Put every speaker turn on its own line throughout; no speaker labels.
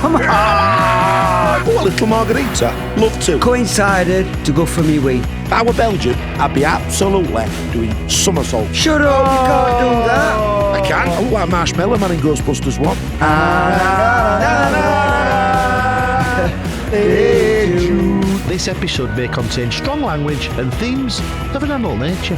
Come on!
Oh, a little margarita. Love to.
Coincided to go for me wee.
If I were Belgian, I'd be absolutely doing somersaults.
Shut up, you can't do that.
I can. I look like Marshmallow Man in Ghostbusters 1.
Hey Jude. This episode may contain strong language and themes of an animal nature.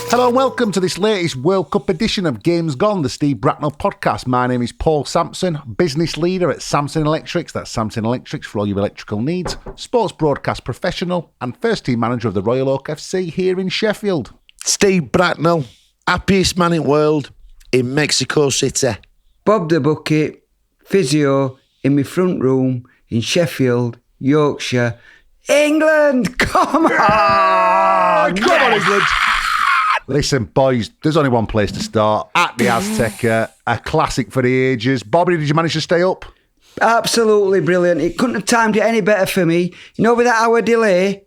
Hello and welcome to this latest World Cup edition of Games Gone, the Steve Bracknall podcast. My name is Paul Sampson, business leader at Samson Electrics. That's Samson Electrics for all your electrical needs, sports broadcast professional and first team manager of the Royal Oak FC here in Sheffield.
Steve Bracknall, happiest man in the world in Mexico City.
Bob the Bucket, physio in my front room in Sheffield, Yorkshire, England. Come on!
Come on, England.
Listen, boys, there's only one place to start. At the Azteca, a classic for the ages. Bobby, did you manage to stay up?
Absolutely brilliant. It couldn't have timed it any better for me. You know, with that hour delay,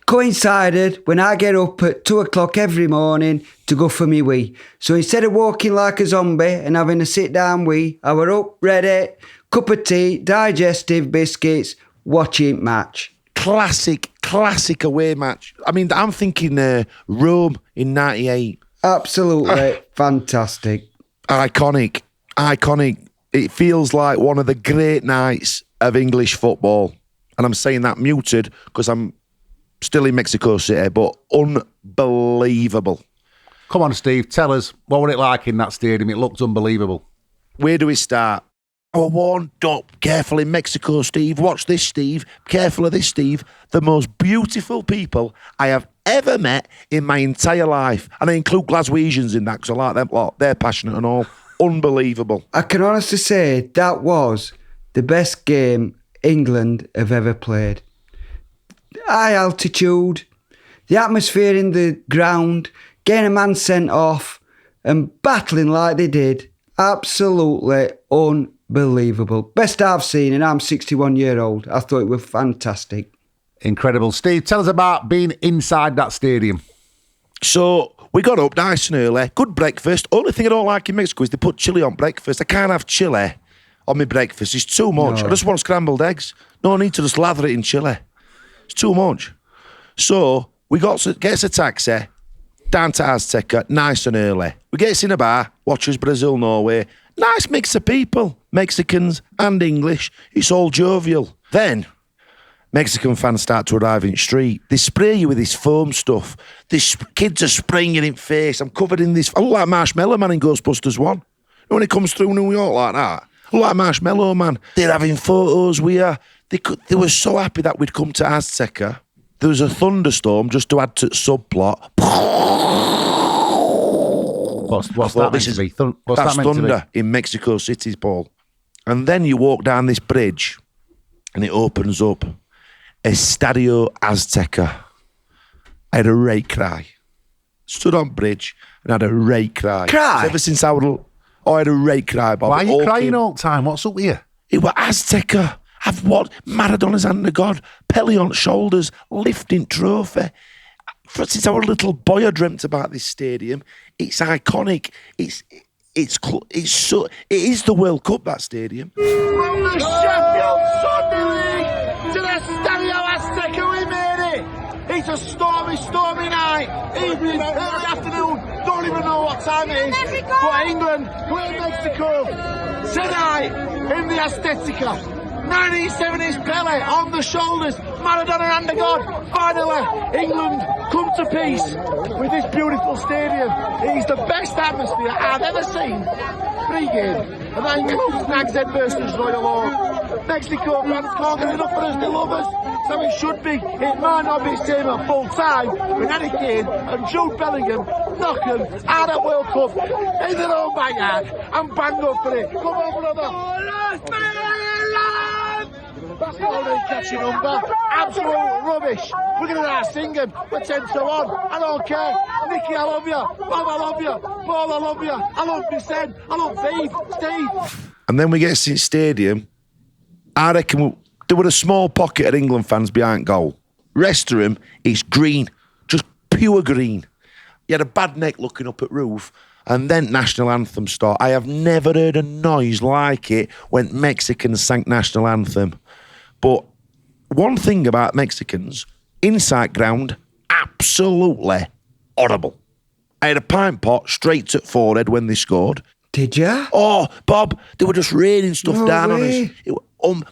coincided when I get up at 2 o'clock every morning to go for me wee. So instead of walking like a zombie and having a sit-down wee, I were up, ready, cup of tea, digestive biscuits, watching match.
Classic away match. I mean, I'm thinking Rome in 98.
Absolutely fantastic.
Iconic. It feels like one of the great nights of English football. And I'm saying that muted because I'm still in Mexico City, but unbelievable.
Come on, Steve, tell us, what were it like in that stadium? It looked unbelievable.
Where do we start? I was warned up. Careful in Mexico, Steve. Watch this, Steve. Careful of this, Steve. The most beautiful people I have ever met in my entire life. And I include Glaswegians in that because I like them a lot. They're passionate and all. Unbelievable.
I can honestly say that was the best game England have ever played. High altitude, the atmosphere in the ground, getting a man sent off and battling like they did. Absolutely unbelievable. Best I've seen, and I'm 61-year-old. I thought it was fantastic.
Incredible. Steve, tell us about being inside that stadium.
So we got up nice and early. Good breakfast. Only thing I don't like in Mexico is they put chili on breakfast. I can't have chili on my breakfast. It's too much.
No.
I just want scrambled eggs. No need to just lather it in chili. It's too much. So we gets a taxi down to Azteca, nice and early. We gets in a bar, watches Brazil, Norway. Nice mix of people, Mexicans and English. It's all jovial. Then Mexican fans start to arrive in the street. They spray you with this foam stuff. These kids are spraying it in face. I'm covered in this. I look like Marshmallow Man in Ghostbusters 1. When it comes through New York like that, I look like Marshmallow Man. They're having photos with her. They were so happy that we'd come to Azteca. There was a thunderstorm just to add to the subplot.
What's that meant to be?
That's thunder in Mexico City, Paul. And then you walk down this bridge and it opens up. Estadio Azteca. I had a rake cry. Stood on bridge and had a rake cry.
Cry?
Ever since I had a rake cry, Bob.
Why are you crying all the time? What's up with you?
It was Azteca. I've watched Maradona's hand of God, Pele on shoulders, lifting trophy. Since I was a little boy, I dreamt about this stadium. It's iconic. It is the World Cup, that stadium.
From the Sheffield Sunday League to the Estadio Azteca, we made it. It's a stormy night. Evening, early afternoon. Don't even know what time it is. But England play Mexico tonight in the Azteca. 1970s Pele on the shoulders, Maradona and the God. Finally, England come to peace with this beautiful stadium. It is the best atmosphere I've ever seen pre-game, and that includes Nags Head versus Royal Oak. Mexico fans can't get enough for us, they love us, so it should be. It might not be staying at full time with Harry Kane and Jude Bellingham knocking out at World Cup in their own backyard and bang up for it. Come on, brother. That's the only catchy number. Absolute rubbish. We're going to start singing. We're 10 to 1. I don't care. Nicky, I love you. Bob, I love you. Paul, I love you. I love my son. I love Steve.
And then we get to the stadium. I reckon there were a small pocket of England fans behind goal. Rest of them, it's green. Just pure green. You had a bad neck looking up at roof, and then national anthem start. I have never heard a noise like it when Mexicans sang national anthem. But one thing about Mexicans, inside ground, absolutely horrible. I had a pint pot straight to forehead when they scored.
Did you?
Oh, Bob, they were just raining stuff down on us.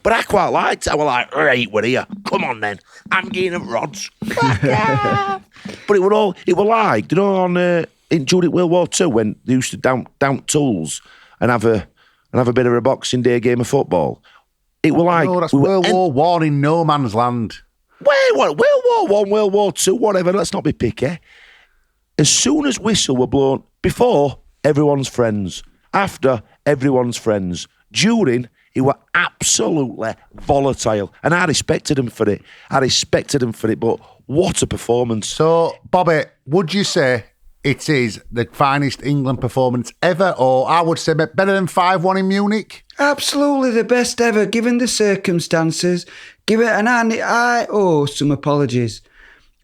But I quite liked it. I was like, right, we're here. Come on then. I'm getting them rods. But it were like, you know, during World War II when they used to down tools and have a bit of a Boxing Day game of football. It were like...
No, that's World War One in no man's land.
World War One, World War II, whatever, let's not be picky. As soon as whistle were blown, before, everyone's friends. After, everyone's friends. During, it were absolutely volatile. And I respected them for it. But what a performance.
So, Bobby, would you say it is the finest England performance ever, or I would say better than 5-1 in Munich?
Absolutely the best ever, given the circumstances. I owe some apologies.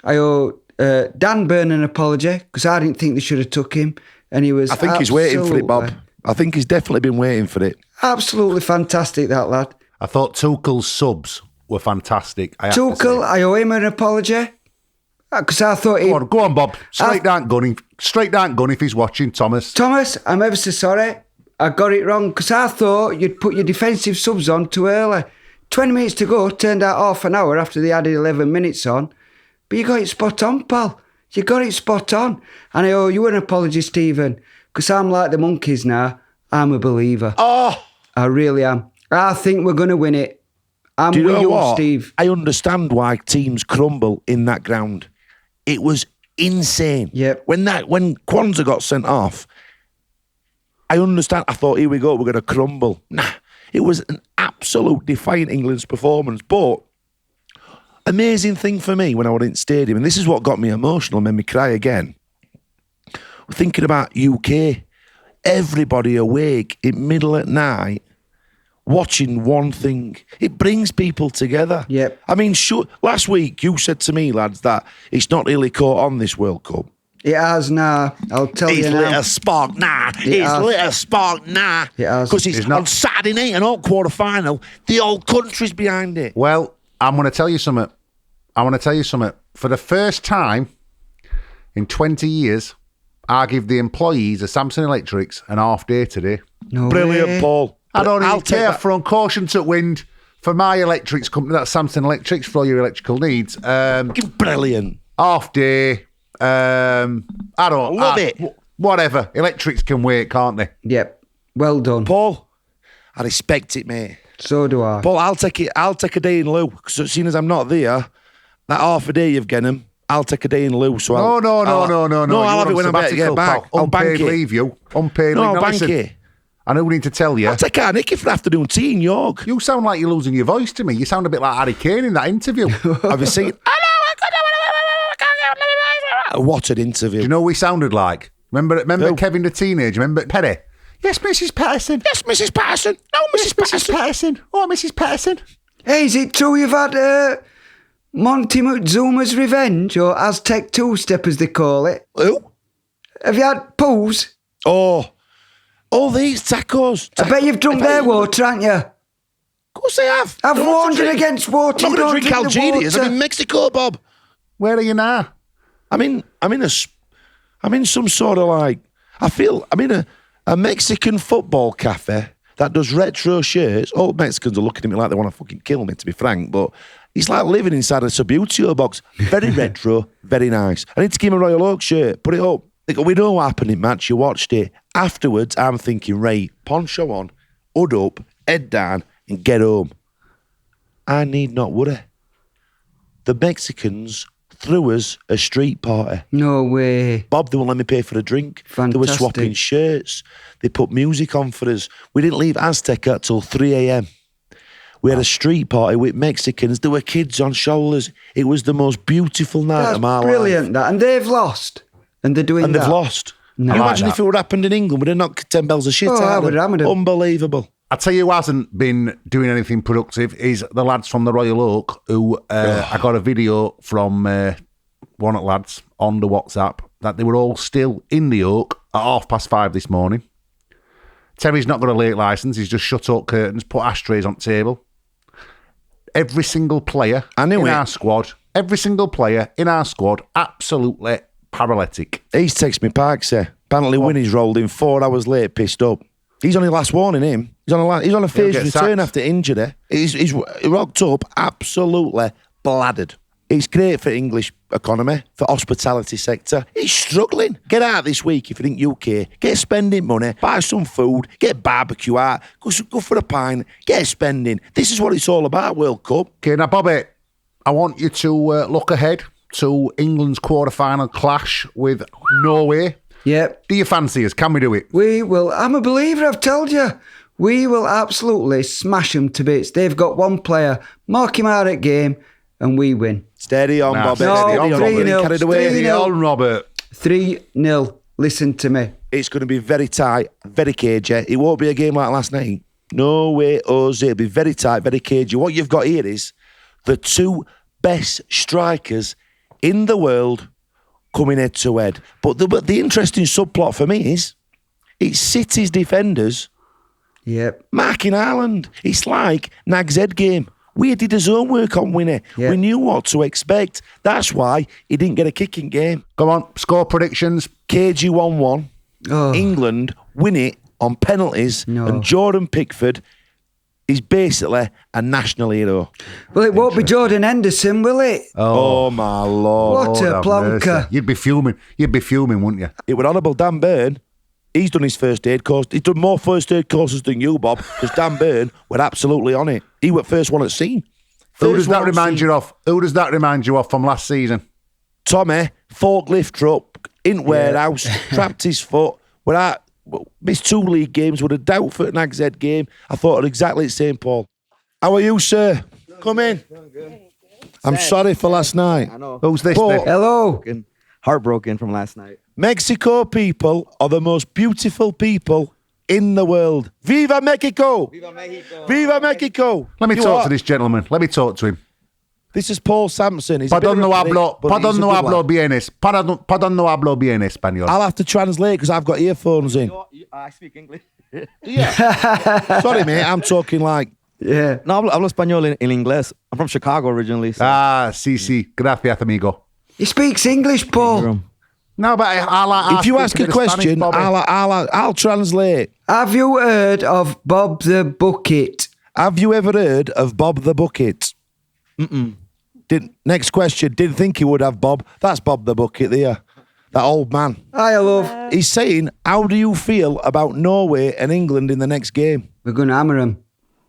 I owe Dan Byrne an apology, because I didn't think they should have took him. And he was
I think he's waiting for it, Bob. I think he's definitely been waiting for it.
Absolutely fantastic, that lad.
I thought Tuchel's subs were fantastic.
Tuchel, I owe him an apology. Because I thought he...
Go on, Bob. Straight down gun if he's watching, Thomas.
Thomas, I'm ever so sorry. I got it wrong, because I thought you'd put your defensive subs on too early. 20 minutes to go, turned out half an hour after they added 11 minutes on. But you got it spot on, pal. You got it spot on. And I owe you an apology, Stephen, because I'm like the monkeys now. I'm a believer.
Oh!
I really am. I think we're going to win it. I'm with you, Steve.
I understand why teams crumble in that ground. It was insane.
Yep.
When Kwanzaa got sent off, I understand. I thought, here we go, we're going to crumble. Nah, it was an absolute defiant England's performance. But amazing thing for me when I went in stadium, and this is what got me emotional, made me cry again. Thinking about UK, everybody awake in middle at night, watching one thing. It brings people together.
Yep.
I mean, last week you said to me, lads, that it's not really caught on this World Cup.
It has now. I'll tell you now.
It's lit a spark now. It's lit a spark now.
It has.
Because it's on Saturday night, an all quarter final. The whole country's behind it.
Well, I'm going to tell you something. For the first time in 20 years, I give the employees of Samsung Electrics an half day today.
No
Brilliant,
way.
Paul.
I don't
I'll
even care.
take that.
From caution to wind for my electrics company, that's Samsung Electrics, for all your electrical needs.
Brilliant.
Half day. I
Love it.
Whatever. Electrics can wait, can't they?
Yep. Well done.
Paul, I respect it, mate.
So do I.
Paul, I'll take a day in lieu. Because as soon as I'm not there, that half a day you've given him, I'll take a day in lieu. So
No.
I'll have it when I get back. I'll bank
Unpaid
it.
leave, you. Unpaid leave.
I'll
Now
bank
listen,
it.
I don't need to tell you.
I'll take a Nicky for afternoon tea in York.
You sound like you're losing your voice to me. You sound a bit like Harry Kane in that interview.
I've been singing. What an interview.
Do you know what we sounded like? Remember
Who?
Kevin the teenager? Remember Perry? Yes, Mrs. Patterson.
Yes, Mrs. Patterson. No, Mrs. Patterson.
Patterson. Oh, Mrs. Patterson.
Hey, is it true you've had Montezuma's Revenge, or Aztec two-step as they call it?
Who?
Have you had pools?
Oh, all these tacos.
I bet you've drunk their water, haven't you?
Of course I have.
I've
Don't
warned you
drink-
against water.
I'm not
Don't
going to drink
the
Algerians.
water.
I'm in Mexico, Bob.
Where are you now?
I'm in some sort of like, I'm in a Mexican football cafe that does retro shirts. All Mexicans are looking at me like they want to fucking kill me, to be frank, but it's like living inside a Subutio box. Very retro, very nice. I need to give him a Royal Oak shirt, put it up. We know what happened in match, you watched it. Afterwards, I'm thinking, right, poncho on, hood up, head down, and get home. I need not worry. The Mexicans threw us a street party.
No way.
Bob, they won't let me pay for a drink. They were
Fantastic.
swapping shirts. They put music on for us. We didn't leave Azteca till 3 a.m. We had a street party with Mexicans. There were kids on shoulders. It was the most beautiful night
That's
of my life.
brilliant, that. And they've lost. And they're doing
And
that.
they've lost.
No.
You
I like
imagine if it would happened in England, we'd have knocked 10 bells of shit
Oh, I
out
would
of
have
them.
hammered 'em.
Unbelievable.
I tell you who hasn't been doing anything productive is the lads from the Royal Oak, who I got a video from one of the lads on the WhatsApp that they were all still in the Oak at 5:30 this morning. Terry's not got a late licence. He's just shut up curtains, put ashtrays on the table. Every single player our squad, absolutely paralytic.
He's texted me, Parks, apparently Winnie's rolled in 4 hours late, pissed up. He's only last warning him. He's on a phased return
sacked
after injury. He's rocked up, absolutely bladdered. It's great for English economy, for hospitality sector. He's struggling. Get out this week if you think UK. Get spending money, buy some food, get barbecue out, go for a pint, get spending. This is what it's all about, World Cup.
Okay, now, Bobby, I want you to look ahead to England's quarter-final clash with Norway.
Yep.
Do you fancy us? Can we do it?
We will. I'm a believer, I've told you. We will absolutely smash them to bits. They've got one player, mark him out at game, and we win.
Steady on, Bobby.
No,
Steady on,
3-0.
Carried away.
Steady on, Robert.
3-0. Listen to me.
It's going to be very tight, very cagey. It won't be a game like last night. No way, Oz. It'll be very tight, very cagey. What you've got here is the 2 best strikers in the world coming head to head. But the interesting subplot for me is it's City's defenders marking Haaland. It's like Nag's head game. We did his homework on Winnie.
Yeah.
We knew what to expect. That's why he didn't get a kicking game.
Come on, score predictions.
KG 1-1.
Oh.
England win it on penalties.
No.
And Jordan Pickford is basically a national hero.
Well, it won't be Jordan Henderson, will it?
Oh my Lord.
What a
have
plonker.
mercy. You'd be fuming, wouldn't you?
It was Honourable Dan Byrne. He's done his first aid course. He's done more first aid courses than you, Bob, because Dan Byrne were absolutely on it. He was first one at scene.
Who does that remind you of? Who does that remind you of from last season?
Tommy, forklift truck, in warehouse, trapped his foot. Missed 2 league games with a doubt for an Nag's Head game. I thought exactly the same, Paul. How are you, sir? Come in. I'm sorry for last night.
I know.
Who's this?
But-
then?
Hello.
Heartbroken from last night.
Mexico people are the most beautiful people in the world. Viva Mexico!
Viva Mexico!
Viva Mexico!
Let me
You
talk
what?
to this gentleman. Let me talk to him.
This is Paul Sampson. He's a bit
Pardon
of
no
a prick,
hablo,
but
pardon
he's a
no
good
hablo
lad.
bien, pardon no hablo bien español.
I'll have to translate because I've got earphones in.
I speak English.
Sorry, mate. I'm talking like...
Yeah.
No, hablo español en inglés. I'm from Chicago originally. So.
Sí. Gracias, amigo.
He speaks English, Paul.
No, but I'll
If you ask a question, I'll translate.
Have you heard of Bob the Bucket?
Have you ever heard of Bob the Bucket? Next question. Didn't think he would have Bob. That's Bob the Bucket there. That old man.
Hi, love.
He's saying, how do you feel about Norway and England in the next game?
We're going to hammer him.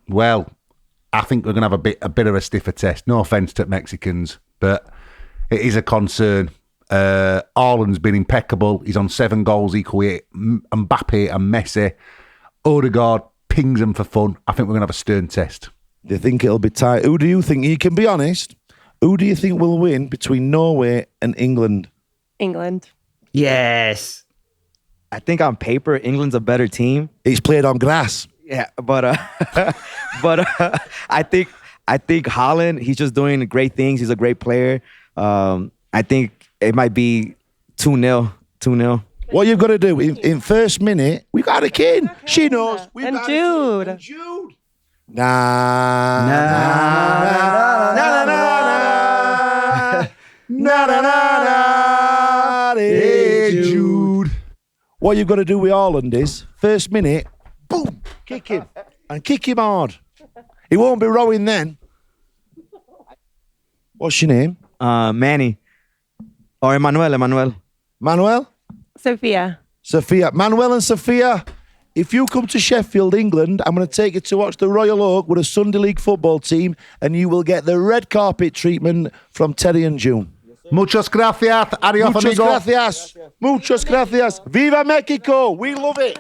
Well, I think we're going to have a bit of a stiffer test. No offence to Mexicans, but it is a concern. Haaland's been impeccable. He's on 7 goals equal Mbappé and Messi. Odegaard pings them for fun. I think we're going to have a stern test.
Do you think it'll be tight? Who do you think, you can be honest, who do you think will win between Norway and England?
England.
Yes.
I think on paper, England's a better team.
It's played on grass.
Yeah, but I think Haaland, he's just doing great things. He's a great player. I think it might be 2-0. 2-0.
What you've got to do in first minute, we got a kid. She knows. We've
And
got
Jude.
a kid. Jude. Na na na na na na na. Hey Jude. What you've got to do with Haaland is first minute, boom, kick him and kick him hard. He won't be rowing then. What's your name?
Manny. Or Emmanuel.
Manuel?
Sophia.
Sophia. Manuel and Sophia, if you come to Sheffield, England, I'm going to take you to watch the Royal Oak with a Sunday League football team, and you will get the red carpet treatment from Terry and June.
Muchas gracias. Adios,
Muchas
amigo.
gracias. Muchas gracias. Viva Mexico. We love it.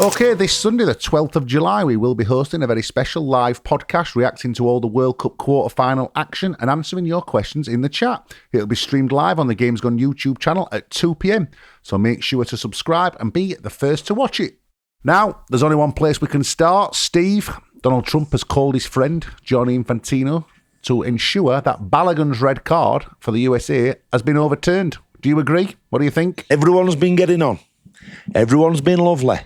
Okay, this Sunday, the 12th of July, we will be hosting a very special live podcast reacting to all the World Cup quarter-final action and answering your questions in the chat. It'll be streamed live on the Games Gone YouTube channel at 2 p.m, so make sure to subscribe and be the first to watch it. Now, there's only one place we can start. Steve, Donald Trump has called his friend, Gianni Infantino, to ensure that Balogun's red card for the USA has been overturned. Do you agree? What do you think?
Everyone's been getting on. Everyone's been lovely.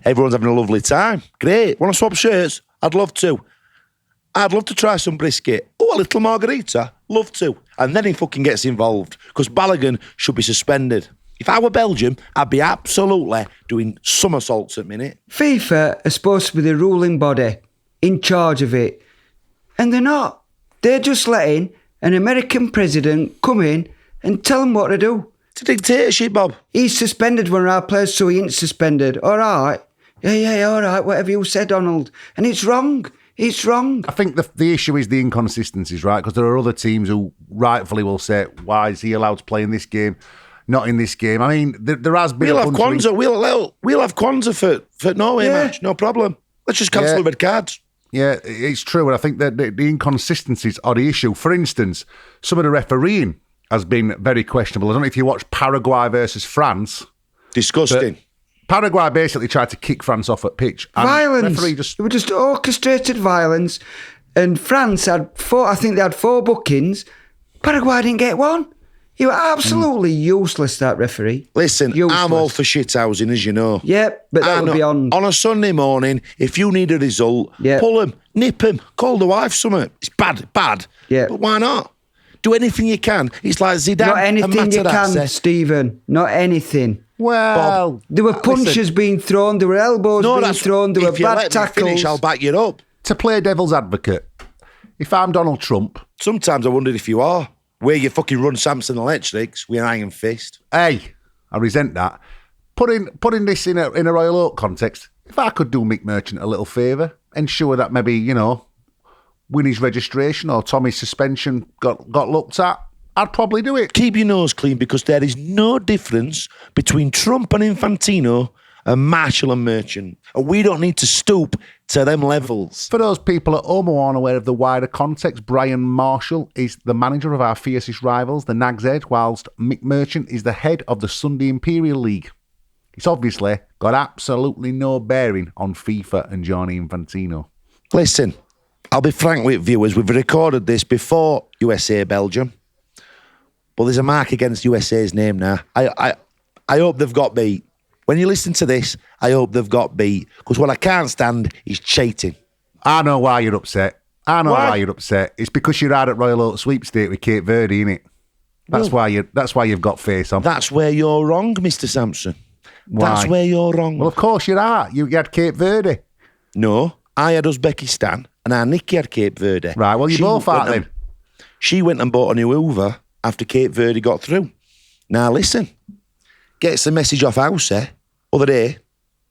Everyone's having a lovely time. Great. Want to swap shirts? I'd love to. I'd love to try some brisket. Oh, a little margarita? Love to. And then he fucking gets involved because Balogun should be suspended. If I were Belgium, I'd be absolutely doing somersaults at the minute.
FIFA are supposed to be the ruling body in charge of it. And they're not. They're just letting an American president come in and tell them what to do.
It's a dictatorship, Bob.
He's suspended one of our players, so he ain't suspended. All right. Yeah, all right, whatever you said, Donald. And it's wrong. It's wrong.
I think the issue is the inconsistencies, right? Because there are other teams who rightfully will say, why is he allowed to play in this game, not in this game? I mean, there has been
We'll
a
have
bunch
Kwanzaa. We'll have Kwanzaa for Norway match. No problem. Let's just cancel the red cards.
Yeah, it's true. And I think that the inconsistencies are the issue. For instance, some of the refereeing has been very questionable. I don't know if you watched Paraguay versus France.
Disgusting.
Paraguay basically tried to kick France off at pitch. And
Violence.
referee
It was just orchestrated violence. And France had four, I think they had 4 bookings. Paraguay didn't get one. You were absolutely useless, that referee.
Listen,
Useless.
I'm all for shithousing, as you know.
Yep, but that
And
would be on.
a Sunday morning, if you need a result,
Yeah.
pull him, nip him, call the wife something. It's bad.
Yeah.
But why not? Do anything you can. It's like Zidane
Not
and
anything you can,
Materazzi.
Stephen. Not anything.
Well,
There were punches
listen,
being thrown, there were elbows being
that's
thrown, there were
if you
bad
let me
tackles.
finish, I'll back you up.
to play devil's advocate, if I'm Donald Trump,
Sometimes I wondered if you are. Where you fucking run Samson Electrics with an iron fist.
hey, I resent that. Putting this in a Royal Oak context, if I could do Mick Merchant a little favour, ensure that maybe, Winnie's registration or Tommy's suspension got looked at, I'd probably do it.
Keep your nose clean because there is no difference between Trump and Infantino and Marshall and Merchant. And we don't need to stoop to them levels.
For those people at home who aren't aware of the wider context, Brian Marshall is the manager of our fiercest rivals, the Nag's Head, whilst Mick Merchant is the head of the Sunday Imperial League. It's obviously got absolutely no bearing on FIFA and Gianni Infantino.
Listen, I'll be frank with viewers. We've recorded this before USA-Belgium. But there's a mark against USA's name now. I hope they've got beat. When you listen to this, I hope they've got beat. Because what I can't stand is cheating.
I know why you're upset.
Why?
Why you're upset. It's because you're out at Royal Oak sweepstake with Cape Verde, innit? That's why you've got face on.
That's where you're wrong, Mr. Sampson.
Why?
That's where you're wrong.
Well, of course you are. You had Cape Verde.
No, I had Uzbekistan and our Nikki had Cape Verde.
Right, well, you both are then.
She went and bought a new Hoover after Cape Verde got through. Now listen, gets a message off House other day.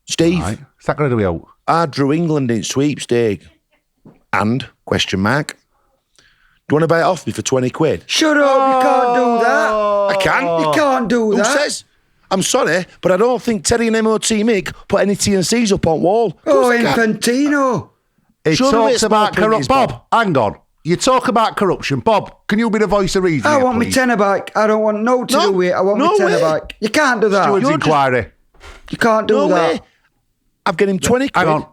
Steve,
Right. Is that going to do out?
I drew England in sweepstake. And, question mark, do you want to buy it off me for 20 quid?
Shut up, you can't do that.
I can.
You can't do
Who
that.
says? I'm sorry, but I don't think Terry and MOT Mick put any T&Cs up on wall.
Oh,
Of course they can.
Infantino.
It
Show me
talks
it's
about
small
corruption.
print,
Bob, hang on. You talk about corruption. Bob, can you be the voice of reason?
I
here,
want my
please?
tenner back. I don't want no to
No,
do with it. I want
no
my tenner
way.
back. You can't do that.
Steward's
You're just-
inquiry.
You can't do
No
that.
way. I've given him 20 quid.
Hang on.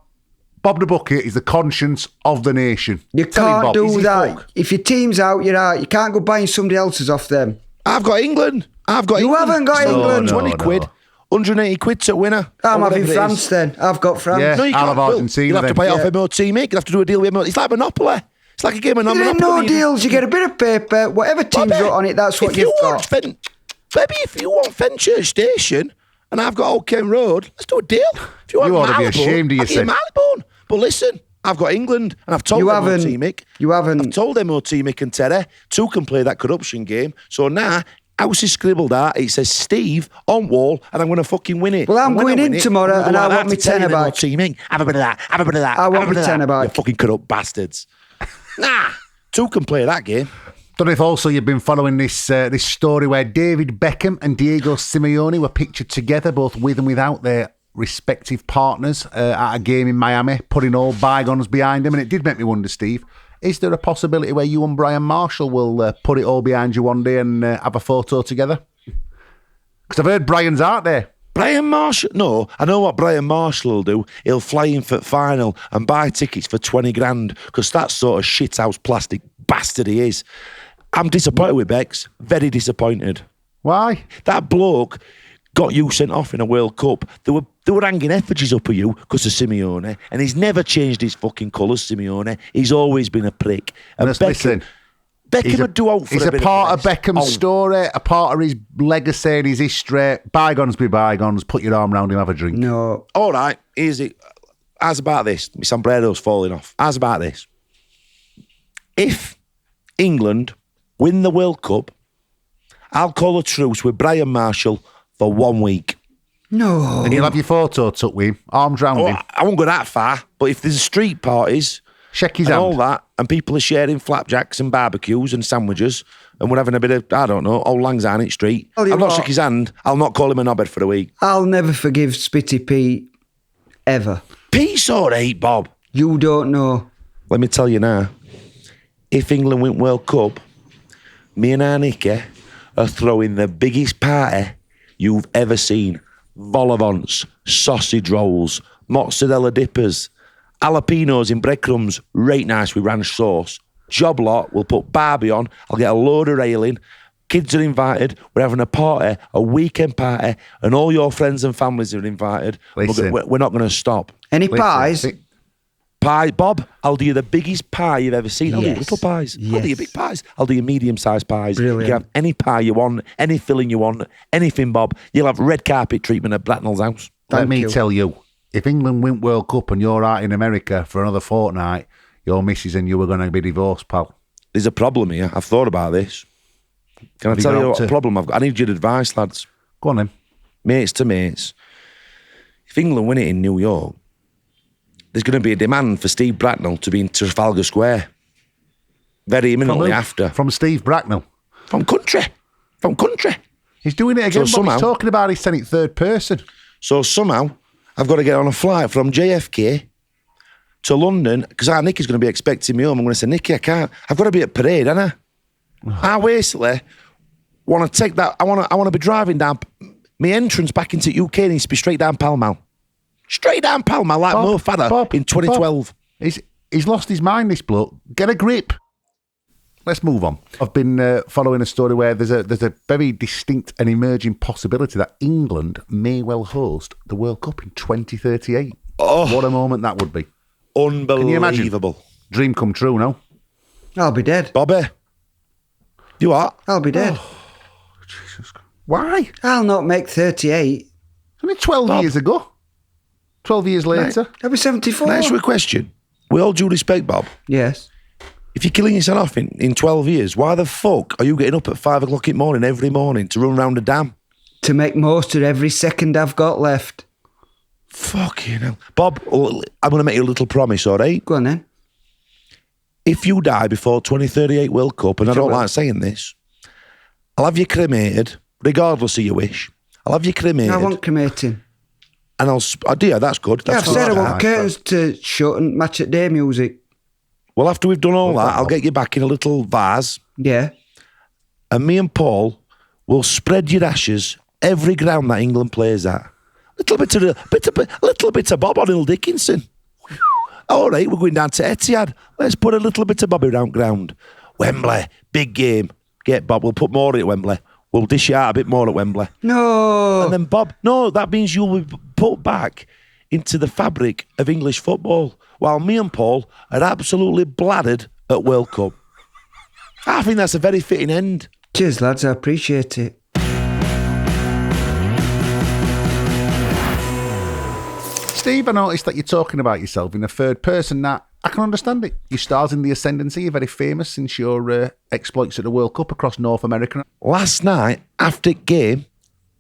Bob the Bucket is the conscience of the nation.
You
Tell him,
can't
Bob, is
do
he
that.
fuck?
If your team's out, you're out. You can't go buying somebody else's off them.
I've got England.
You haven't got England.
20
No,
quid.
no.
180 quid to winner.
I'm
or
having
whatever it
France
is.
then. I've got France.
Yeah.
No, you
I'll
can't.
have
Will.
Argentina
You'll have to
then.
pay it
Yeah.
off MOT, mate. You'll have to do a deal with MOT. It's like Monopoly. It's like a game of
There ain't
Monopoly.
no deals. You get a bit of paper. Whatever team's
Bobby,
got on it, that's what
if
you've
you
got.
want Maybe if you want Fenchurch Station and I've got Old Kent Road, let's do a deal. If you want
You ought to be
Marylebone,
ashamed of
I'll give you
yourself.
Marylebone. But listen, I've got England and I've told
You
MOT
haven't.
Mick.
You haven't.
I've told MOT Mick and Terry, two can play that corruption game. So now, House is scribbled out. It says Steve on wall, and I'm going to fucking win it.
Well, I'm
And when
going
I win
in
it,
tomorrow
I'm gonna
and
go
I
like
want
that
my
to Terry
tenner
and
back.
MOT Mick. Have a bit of that. Have a bit of that.
I want
have a bit
my
of that.
tenner back.
You fucking corrupt bastards. Nah, two can play that game.
Don't know if also you've been following this this story where David Beckham and Diego Simeone were pictured together, both with and without their respective partners, at a game in Miami, putting all bygones behind them. And it did make me wonder, Steve, is there a possibility where you and Brian Marshall will put it all behind you one day and have a photo together? Because I've heard Brian's out there.
Brian Marshall? No, I know what Brian Marshall will do. He'll fly in for the final and buy tickets for 20 grand because that sort of shithouse plastic bastard he is. I'm disappointed with Becks. Very disappointed.
Why?
That bloke got you sent off in a World Cup. They were hanging effigies up of you because of Simeone, and he's never changed his fucking colours, Simeone. He's always been a prick. And
Listen,
Beckham would do out for
he's
a
a
bit
part
of
of Beckham's story, a part of his legacy and his history. Bygones be bygones. Put your arm around him, have a drink.
No.
All right, here's it. How's about this? My sombrero's falling off. How's about this? If England win the World Cup, I'll call a truce with Brian Marshall for 1 week.
No.
And you'll have your photo took with him, arms round him.
I won't go that far, but if there's street parties
Shake his
and
hand.
all that, and people are sharing flapjacks and barbecues and sandwiches, and we're having a bit of, I don't know, old Lang Syne Street,
Tell you
I'll not
what.
shake his hand, I'll not call him a knobhead for a week.
I'll never forgive Spitty Pete, ever.
Peace or hate, Bob?
You don't know.
Let me tell you now, if England win World Cup, me and our Nicky are throwing the biggest party you've ever seen. Vol au vents, sausage rolls, mozzarella dippers, jalapenos in breadcrumbs, right nice with ranch sauce. Job lot, we'll put Barbie on, I'll get a load of railing, kids are invited, we're having a party, a weekend party, and all your friends and families are invited.
Listen.
We're not going to stop.
Any
Listen,
pies?
Pie, Bob, I'll do you the biggest pie you've ever seen. I'll do you
Yes.
little pies. I'll do you
Yes.
big pies. I'll do you medium-sized pies.
Brilliant.
You can have any pie you want, any filling you want, anything, Bob. You'll have red carpet treatment at Bracknell's house.
Let me
you.
tell you, if England win World Cup and you're out in America for another fortnight, your missus and you are going to be divorced, pal.
There's a problem here. I've thought about this. Can I
Have you
tell
got
you
up
what
to?
problem I've got? I need your advice, lads.
Go on then.
Mates to mates. If England win it in New York, there's going to be a demand for Steve Bracknell to be in Trafalgar Square very imminently
who?
after.
From Steve Bracknell.
From country.
He's doing it again,
So
but he's
somehow-
talking about he's saying it third person.
So somehow, I've got to get on a flight from JFK to London because our Nicky's going to be expecting me home. I'm going to say, Nicky, I can't. I've got to be at parade, haven't I? I basically want to take that. I want to be driving down. My entrance back into UK needs to be straight down Pall Mall. Straight down Pall Mall, like Mo Farah in 2012.
Bob, he's lost his mind, this bloke. Get a grip. Let's move on. I've been following a story where there's a very distinct and emerging possibility that England may well host the World Cup in 2038.
Oh.
What a moment that would be.
Unbelievable.
Can you imagine? Dream come true, no?
I'll be dead.
Bobby, you are?
I'll be dead.
Why?
I'll not make 38.
I mean, 12 years ago. 12 years later.
I'll be 74.
Can I ask you a question? With all due respect, Bob,
Yes.
if you're killing yourself off in 12 years, why the fuck are you getting up at 5 o'clock in the morning every morning to run around a dam?
To make most of every second I've got left.
Fucking hell. Bob, I'm going to make you a little promise, all right?
Go on then.
If you die before 2038 World Cup, and I don't like saying this, I'll have you cremated, regardless of your wish. I'll have you cremated.
I want cremating.
And I'll do, that's good.
Yeah,
That's
I've
good.
said I
nice,
want curtains to shut and match at day music.
Well, after we've done all that, I'll get you back in a little vase,
Yeah.
and me and Paul will spread your ashes every ground that England plays at. Little bit of Bob on Hill Dickinson. All right, we're going down to Etihad. Let's put a little bit of Bobby round ground. Wembley, big game. Get Bob. We'll put more at Wembley. We'll dish you out a bit more at Wembley.
No.
And then Bob, no, that means you'll be put back into the fabric of English football, while me and Paul are absolutely bladdered at World Cup. I think that's a very fitting end.
Cheers, lads. I appreciate it.
Steve, I noticed that you're talking about yourself in a third person. Now, I can understand it. Your stars in the ascendancy. You're very famous since your exploits at the World Cup across North America.
Last night, after game,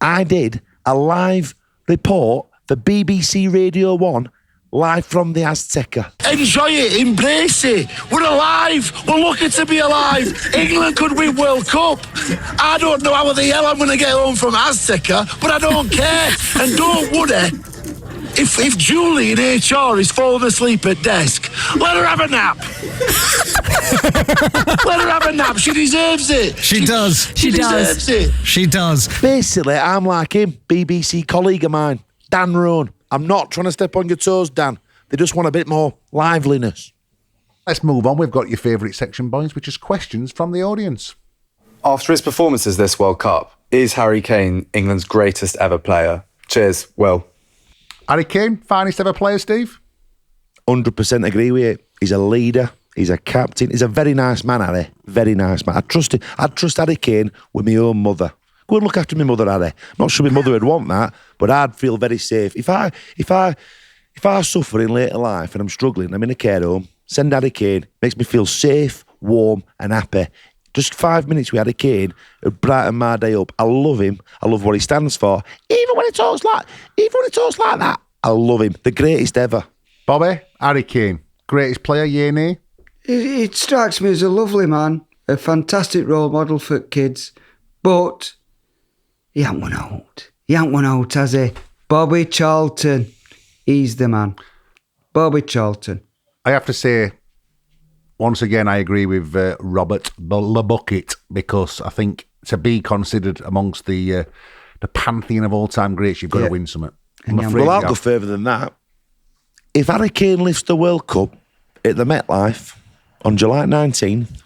I did a live report for BBC Radio 1, live from the Azteca.
Enjoy it, embrace it. We're alive. We're lucky to be alive. England could win World Cup. I don't know how the hell I'm going to get home from Azteca, but I don't care. And don't worry. If Julie in HR is falling asleep at desk, let her have a nap. Let her have a nap. She deserves it.
She does.
She deserves it.
She does.
Basically, I'm like him, BBC colleague of mine, Dan Roan. I'm not trying to step on your toes, Dan. They just want a bit more liveliness.
Let's move on. We've got your favourite section, boys, which is questions from the audience.
After his performances this World Cup, is Harry Kane England's greatest ever player? Cheers, Will.
Harry Kane, finest ever player, Steve?
100% agree with you. He's a leader. He's a captain. He's a very nice man, Harry. Very nice man. I'd trust Harry Kane with my own mother. Go and look after my mother, Harry. I'm not sure my mother would want that, but I'd feel very safe. If I suffer in later life and I'm struggling, I'm in a care home, send Harry Kane. Makes me feel safe, warm and happy. Just 5 minutes with Harry Kane would brighten my day up. I love him. I love what he stands for. Even when he talks like that, I love him. The greatest ever.
Bobby, Harry Kane, greatest player, yeah, nay?
It strikes me as a lovely man, a fantastic role model for kids, but he ain't won out. He ain't won out, has he? Bobby Charlton, he's the man. Bobby Charlton.
I have to say, once again, I agree with Robert LeBucket, because I think to be considered amongst the pantheon of all-time greats, you've got to win something.
Well, I'll go further than that. If Harry Kane lifts the World Cup at the MetLife on July 19th,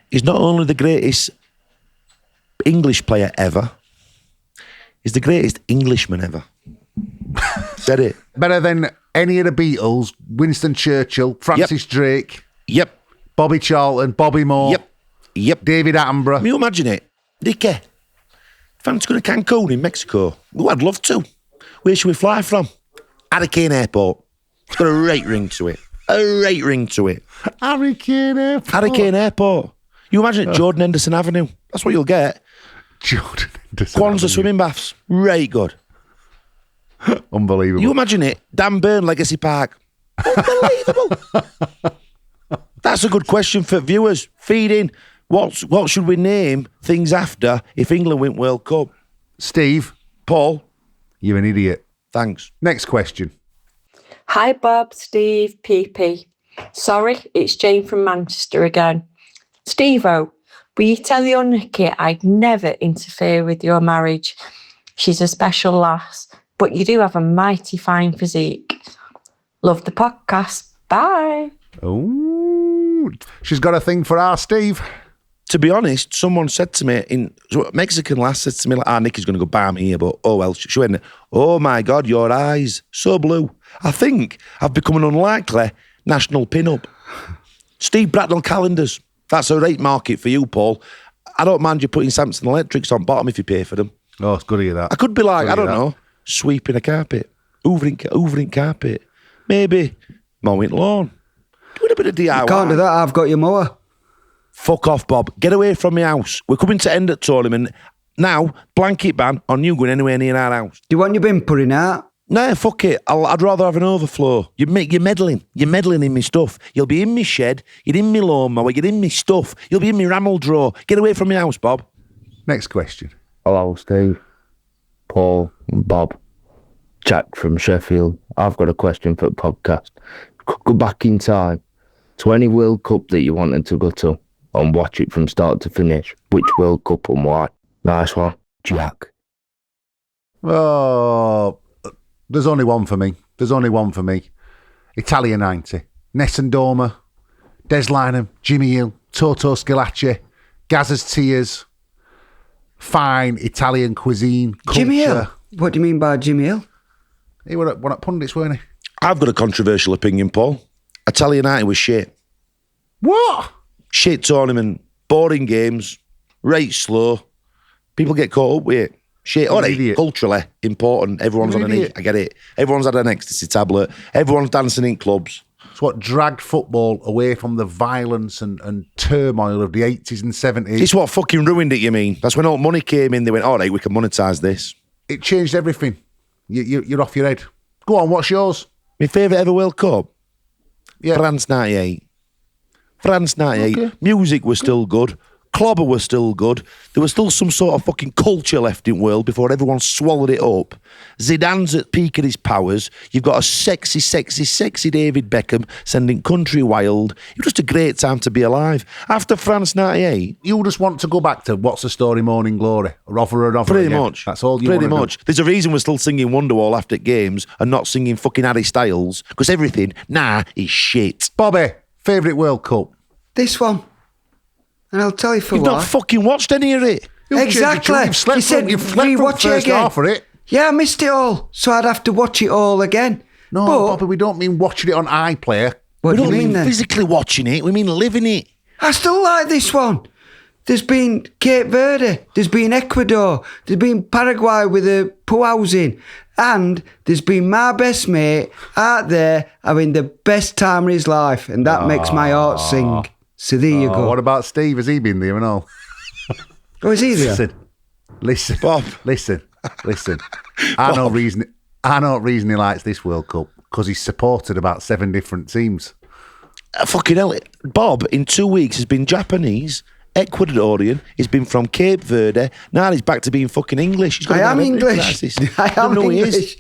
he's not only the greatest English player ever, he's the greatest Englishman ever. Said it.
Better than any of the Beatles, Winston Churchill, Francis Drake.
Yep.
Bobby Charlton, Bobby Moore.
Yep.
David Attenborough.
Can you imagine it? Nicky, fancy going to Cancun in Mexico? Oh, I'd love to. Where should we fly from? Harry Kane Airport. It's got a rate ring to it.
Harry Kane Airport.
Harry Kane Airport. You imagine it, Jordan Henderson Avenue. That's what you'll get.
Jordan Henderson
Kwanzaa
Avenue.
swimming baths. Right good.
Unbelievable.
You imagine it, Dan Burn Legacy Park. Unbelievable. That's a good question for viewers. Feed in. What should we name things after if England win World Cup?
Steve.
Paul.
You're an idiot.
Thanks.
Next question.
Hi, Bob, Steve, PP. Sorry, it's Jane from Manchester again. Steve-O, will you tell your Nikki I'd never interfere with your marriage? She's a special lass, but you do have a mighty fine physique. Love the podcast. Bye.
Oh, she's got a thing for our Steve.
To be honest, someone said to me, a Mexican lass said to me, like, Nicky's going to go bam here, but oh well, she went, oh my God, your eyes, so blue. I think I've become an unlikely national pin-up. Steve Bracknall calendars. That's a rate market for you, Paul. I don't mind you putting Samson Electrics on bottom if you pay for them.
Oh, it's good to hear that.
I could be like, I don't know, sweeping a carpet, hoovering carpet, maybe mowing lawn, doing a bit of DIY.
You can't do that, I've got your mower.
Fuck off, Bob. Get away from my house. We're coming to end at tournament. Now, blanket ban on you going anywhere near our house.
Do you want your bin putting out?
Nah, fuck it. I'd rather have an overflow. You're meddling. You're meddling in me stuff. You'll be in me shed. You're in me lawnmower. You're in me stuff. You'll be in me rammel drawer. Get away from my house, Bob.
Next question.
Hello, Steve, Paul, and Bob. Jack from Sheffield. I've got a question for the podcast. Could go back in time to any World Cup that you wanted to go to and watch it from start to finish. Which World Cup and why? Nice one, Jack.
Oh, there's only one for me. Italia 90. Nessun Dorma, Des Lynam, Jimmy Hill, Toto Schillaci, Gazza's Tears. Fine Italian cuisine, culture.
Jimmy Hill? What do you mean by Jimmy Hill?
He was one at pundits, weren't he?
I've got a controversial opinion, Paul. Italian United was shit.
What?
Shit tournament, boring games, rate slow. People get caught up with it. Shit, all right, culturally important. Everyone's on an eat. I get it. Everyone's had an ecstasy tablet. Everyone's dancing in clubs.
It's what dragged football away from the violence and turmoil of the 80s and 70s.
It's what fucking ruined it, you mean? That's when all money came in. They went, all right, we can monetise this.
It changed everything. You're off your head. Go on, what's yours?
My favourite ever World Cup?
Yeah.
France 98.
Okay.
Music was still good. Clobber was still good. There was still some sort of fucking culture left in the world before everyone swallowed it up. Zidane's at peak of his powers. You've got a sexy David Beckham sending country wild. It was just a great time to be alive. After France 98...
You just want to go back to What's the Story, Morning Glory?
Pretty
again.
much.
That's all you
Pretty
want to
much. There's a reason we're still singing Wonderwall after games and not singing fucking Harry Styles, because everything, is shit.
Bobby, Favourite World Cup?
This one. And I'll tell you for
You've
why.
not fucking watched any of it.
Exactly.
You've slept
You said
from, you've slept from
rewatch it
first
again.
half of it.
Yeah, I missed it all, so I'd have to watch it all again.
No,
but,
Bobby, we don't mean watching it on iPlayer.
What
We
do
don't
you mean
mean
then?
physically watching it. We mean living it.
I still like this one. There's been Cape Verde, there's been Ecuador, there's been Paraguay with a housing, and there's been my best mate out there having the best time of his life, and that makes my heart sing. So there you go.
What about Steve? Has he been there and all?
Oh, is he there?
Listen,
Bob.
Listen. I know reason he likes this World Cup because he's supported about 7 different teams.
Fucking hell. Bob, in 2 weeks, has been Japanese, Ecuadorian, he's been from Cape Verde, now he's back to being fucking English. He's got
I
an
am
identity
English.
crisis.
I
You don't
am
know who he
English.
is.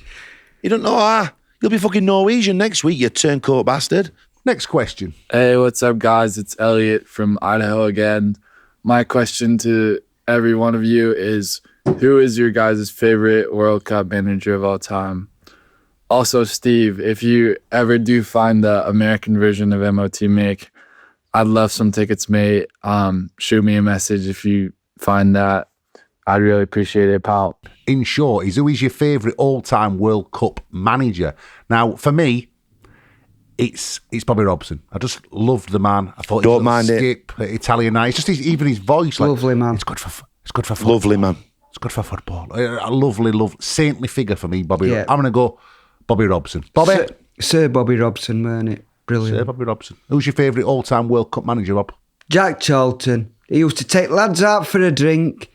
You don't know, you'll be fucking Norwegian next week, you turncoat bastard.
Next question.
Hey, what's up, guys? It's Elliot from Idaho again. My question to every one of you is, who is your guys' favorite World Cup manager of all time? Also, Steve, if you ever do find the American version of MOT Make, I'd love some tickets, mate. Shoot me a message if you find that. I'd really appreciate it, pal.
In short, who is your favourite all-time World Cup manager? Now, for me, it's Bobby Robson. I just loved the man. I thought
Don't mind it.
skip, Italian night. It's just even his voice. Like,
Lovely man.
It's good for football.
Lovely man.
It's good for football. A lovely, saintly figure for me, Bobby.
Yeah.
I'm going to go Bobby Robson. Bobby?
Sir Bobby Robson, weren't it? Brilliant.
Sir Bobby Robson. Who's your favourite all-time World Cup manager, Rob?
Jack Charlton. He used to take lads out for a drink.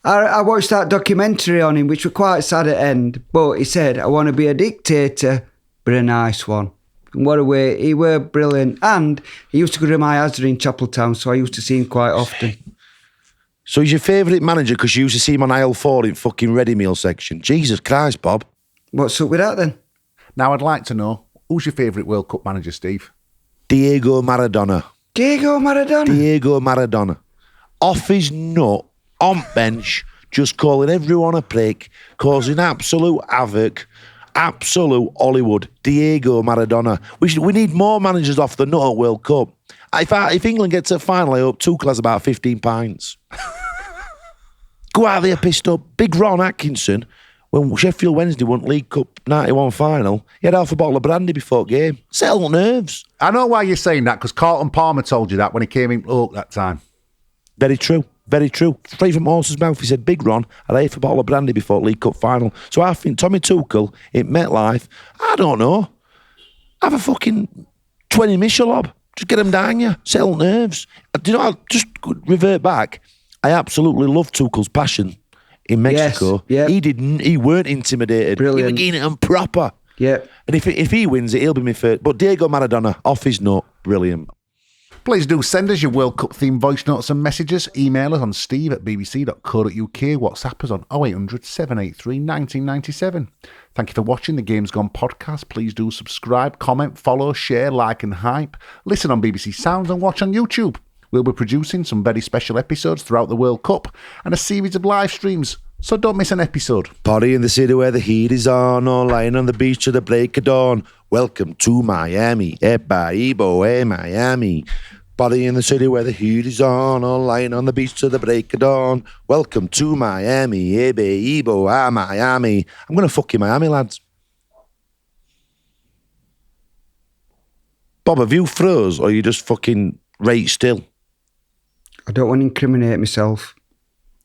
I watched that documentary on him, which was quite sad at end, but he said, I want to be a dictator, but a nice one. And what a way, he were brilliant. And he used to go to my Asda in Chapeltown, so I used to see him quite often.
So he's your favourite manager because you used to see him on aisle 4 in fucking ready meal section. Jesus Christ, Bob.
What's up with that then?
Now, I'd like to know, who's your favourite World Cup manager, Steve?
Diego Maradona.
Diego Maradona.
Off his nut, on bench, just calling everyone a prick, causing absolute havoc, absolute Hollywood. Diego Maradona. We need more managers off the nut at World Cup. If England gets to the final, I hope Tuchel has about 15 pints. Go out there pissed up. Big Ron Atkinson, when Sheffield Wednesday won League Cup 91 final, he had half a bottle of brandy before game. Settle nerves.
I know why you're saying that, because Carlton Palmer told you that when he came in Oak that time.
Very true. Very true. Straight from horse's mouth, he said, Big Ron had half a bottle of brandy before League Cup final. So I think Tommy Tuchel in MetLife, I don't know, have a fucking 20 Michelob. Just get them down you. Settle nerves. Do you know, I'll just revert back. I absolutely love Tuchel's passion in Mexico.
Yes, yeah.
He weren't intimidated.
Brilliant.
He was getting it on proper.
Yeah.
And if he wins it, he'll be my first. But Diego Maradona, off his nut, brilliant.
Please do send us your World Cup themed voice notes and messages. Email us on steve@bbc.co.uk. WhatsApp us on 0800 783 1997. Thank you for watching the Games Gone podcast. Please do subscribe, comment, follow, share, like and hype. Listen on BBC Sounds and watch on YouTube. We'll be producing some very special episodes throughout the World Cup and a series of live streams, so don't miss an episode.
Party in the city where the heat is on, or lying on the beach to the break of dawn. Welcome to Miami, Epaibo, Miami. Party in the city where the heat is on, or lying on the beach to the break of dawn. Welcome to Miami, Epaibo, Miami. I'm going to fuck you, Miami, lads. Bob, have you froze, or you just fucking right still?
I don't want to incriminate myself.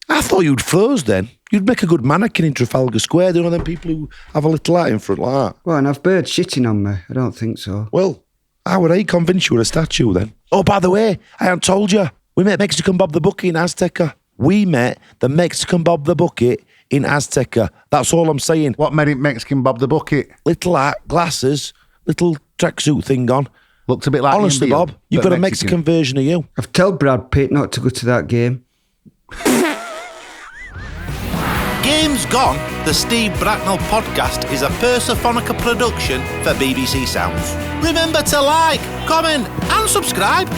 I thought you'd froze then. You'd make a good mannequin in Trafalgar Square. Do you know them people who have a little hat in front like that?
Well, and I've birds shitting on me. I don't think so.
Well, how would I convince you were a statue then? Oh, by the way, I haven't told you. We met Mexican Bob the Bucket in Azteca. We met the Mexican Bob the Bucket in Azteca. That's all I'm saying.
What made it Mexican Bob the Bucket?
Little hat, glasses, little tracksuit thing on.
Looked a bit like
honestly,
Ian Beale,
Bob, you've
but
got a Mexican version of you.
I've told Brad Pitt not to go to that game.
Games Gone, the Steve Bracknall podcast, is a Persophonica production for BBC Sounds. Remember to like, comment and subscribe.